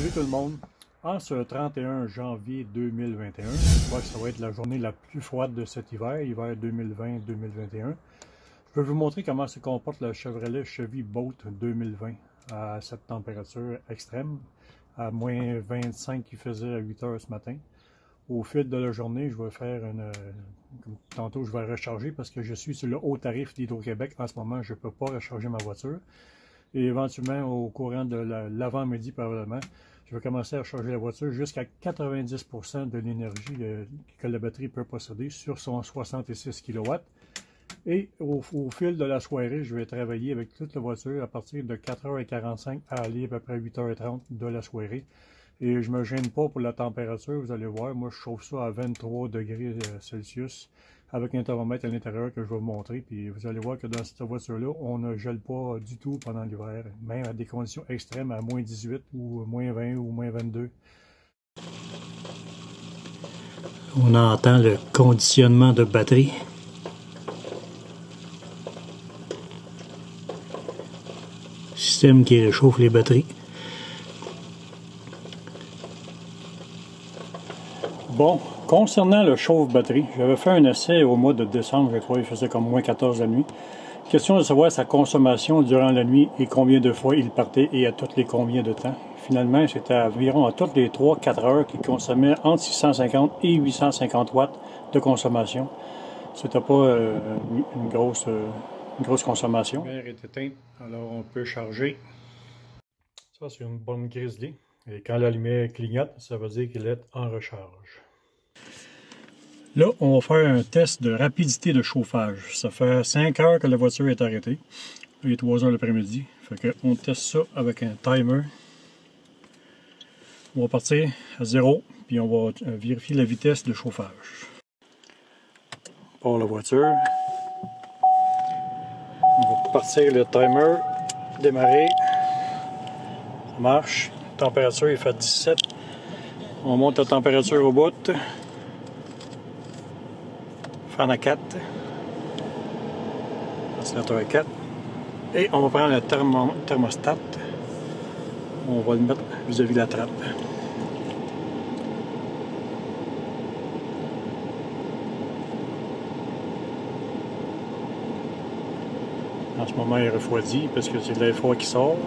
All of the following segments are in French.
Salut tout le monde! En ce 31 janvier 2021, je crois que ça va être la journée la plus froide de cet hiver, hiver 2020-2021. Je vais vous montrer comment se comporte le Chevrolet Chevy Bolt 2020 à cette température extrême, à moins 25 qu'il faisait à 8 heures ce matin. Au fil de la journée, je vais faire comme tantôt je vais recharger parce que je suis sur le haut tarif d'Hydro-Québec. En ce moment, je ne peux pas recharger ma voiture. Et éventuellement, au courant de l'avant-midi probablement, je vais commencer à recharger la voiture jusqu'à 90% de l'énergie que la batterie peut posséder sur son 66 kW. Et au fil de la soirée, je vais travailler avec toute la voiture à partir de 4h45 à aller à peu près 8h30 de la soirée. Et je ne me gêne pas pour la température, vous allez voir, moi je chauffe ça à 23 degrés Celsius avec un thermomètre à l'intérieur que je vais vous montrer. Puis vous allez voir que dans cette voiture-là, on ne gèle pas du tout pendant l'hiver, même à des conditions extrêmes à moins 18 ou moins 20 ou moins 22. On entend le conditionnement de batterie. Système qui réchauffe les batteries. Bon, concernant le chauffe-batterie, j'avais fait un essai au mois de décembre, je crois, il faisait comme moins 14 la nuit. Question de savoir sa consommation durant la nuit et combien de fois il partait et à toutes les combien de temps. Finalement, c'était environ à toutes les 3-4 heures qu'il consommait entre 650 et 850 watts de consommation. C'était pas une grosse consommation. La lumière est éteinte, alors on peut charger. Ça, c'est une bonne Grizzly. Et quand la lumière clignote, ça veut dire qu'il est en recharge. Là, on va faire un test de rapidité de chauffage. Ça fait 5 heures que la voiture est arrêtée. Il est 3 heures l'après-midi. Fait qu'on teste ça avec un timer. On va partir à 0, puis on va vérifier la vitesse de chauffage. On part la voiture. On va partir le timer, démarrer. Ça marche. La température est fait 17. On monte la température au bout. Fan à 4. Ventilateur à 4. Et on va prendre le thermostat. On va le mettre vis-à-vis de la trappe. En ce moment, il refroidit parce que c'est de l'air froid qui sort.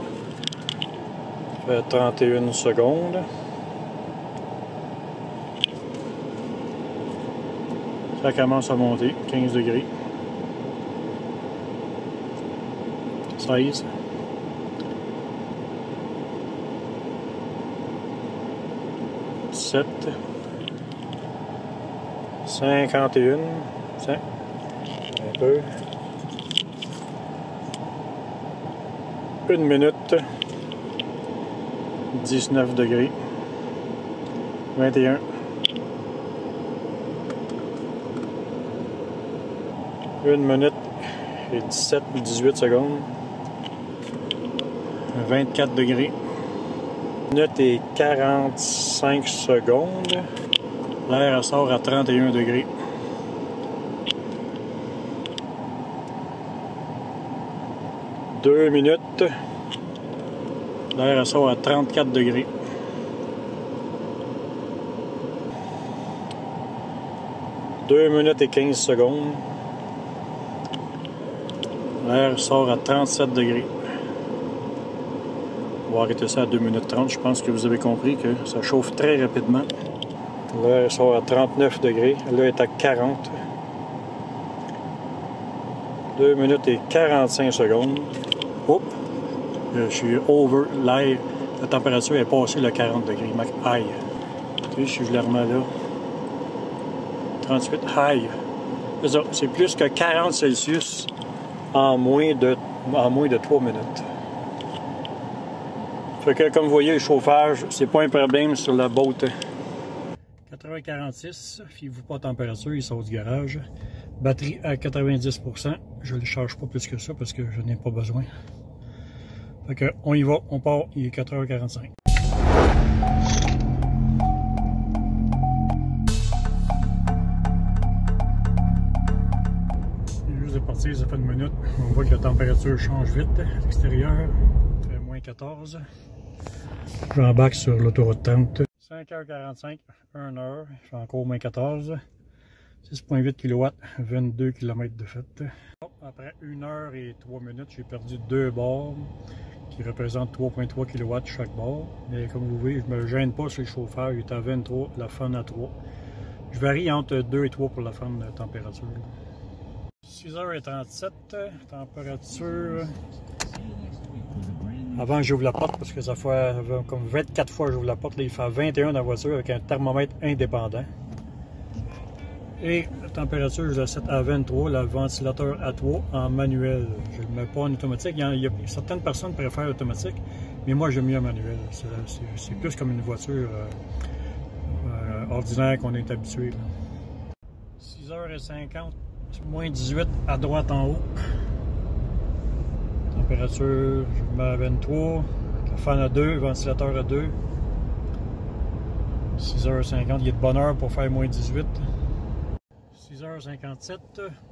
Ça fait 31 secondes. Ça commence à monter, 15 degrés. 16. 17. 51. Un peu. 1 minute. 19 degrés. 21. 1 minute et 17 ou 18 secondes. 24 degrés. 1 minute et 45 secondes. L'air sort à 31 degrés. 2 minutes. L'air sort à 34 degrés. 2 minutes et 15 secondes. L'air sort à 37 degrés. On va arrêter ça à 2 minutes 30. Je pense que vous avez compris que ça chauffe très rapidement. L'air sort à 39 degrés. Là, il est à 40. 2 minutes et 45 secondes. Oups! Je suis over. L'air, la température est passée le 40 degrés. Aïe! Tu sais, je la remets là. 38. Aïe! C'est ça. C'est plus que 40 Celsius. En moins de 3 minutes. Fait que comme vous voyez, le chauffage, c'est pas un problème sur la Bolt. 4h46, fiez-vous pas à température, il sort du garage. Batterie à 90%, je ne le charge pas plus que ça parce que je n'ai pas besoin. Fait que on y va, on part, il est 4h45. Ça fait 1 minute. On voit que la température change vite à l'extérieur. Il fait moins 14. J'embarque sur l'autoroute 30. 5h45, 1h, il fait encore moins 14. 6.8 kW, 22 km de fait. Après 1h et 3 minutes, j'ai perdu 2 barres qui représentent 3.3 kW chaque barre. Mais comme vous voyez, je ne me gêne pas sur le chauffeur, il est à 23, la fan à 3. Je varie entre 2 et 3 pour la fan de température. 6h37, température. Avant que j'ouvre la porte, parce que ça fait comme 24 fois que j'ouvre la porte, là, il fait 21 dans la voiture avec un thermomètre indépendant. Et la température, je la set à 23, le ventilateur à 3 en manuel. Je ne le mets pas en automatique. Il y a certaines personnes préfèrent l'automatique, mais moi j'aime mieux en manuel. C'est plus comme une voiture ordinaire qu'on est habitué. 6h50, moins 18 à droite en haut. Température, je mets à 23, la fan à 2, ventilateur à 2. 6h50, il est de bonne heure pour faire moins 18. 6h57,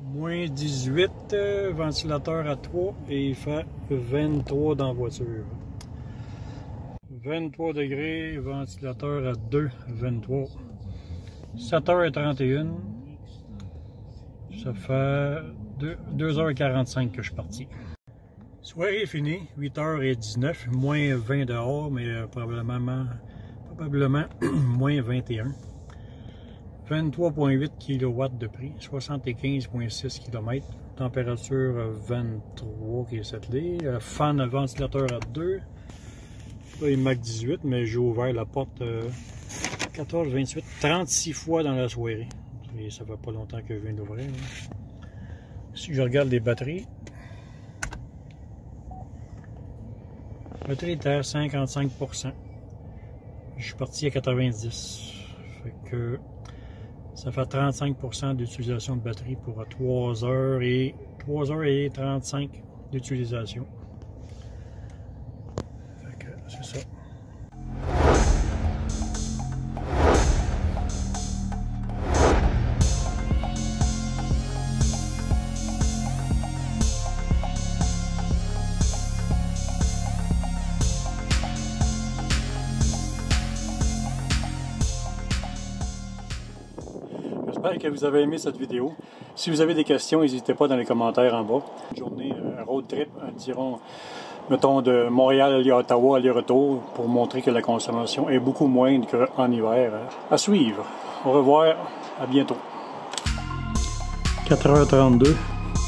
moins 18, ventilateur à 3 et il fait 23 dans la voiture. 23 degrés, ventilateur à 2, 23. 7h31, ça fait 2h45 que je suis parti. Soirée finie, 8h19, moins 20 dehors, mais probablement moins 21. 23.8 kW de prix, 75.6 km, température 23 qui est settlée, fan à ventilateur à 2, là il marque 18, mais j'ai ouvert la porte 14, 28, 36 fois dans la soirée, et ça fait pas longtemps que je viens d'ouvrir. Si je regarde les batteries, la batterie est à 55%, je suis parti à 90, fait que ça fait 35% d'utilisation de batterie pour 3h35 d'utilisation. C'est ça. J'espère que vous avez aimé cette vidéo. Si vous avez des questions, n'hésitez pas dans les commentaires en bas. Une journée road trip, dirons, mettons de Montréal à Ottawa, aller-retour, pour montrer que la consommation est beaucoup moindre qu'en hiver. À suivre. Au revoir, à bientôt. 4h32,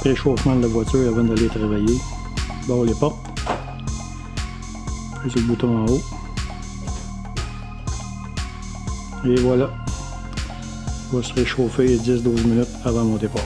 préchauffement de la voiture avant d'aller travailler. Barre les portes. Puis sur le bouton en haut. Et voilà. Va se réchauffer 10-12 minutes avant mon départ.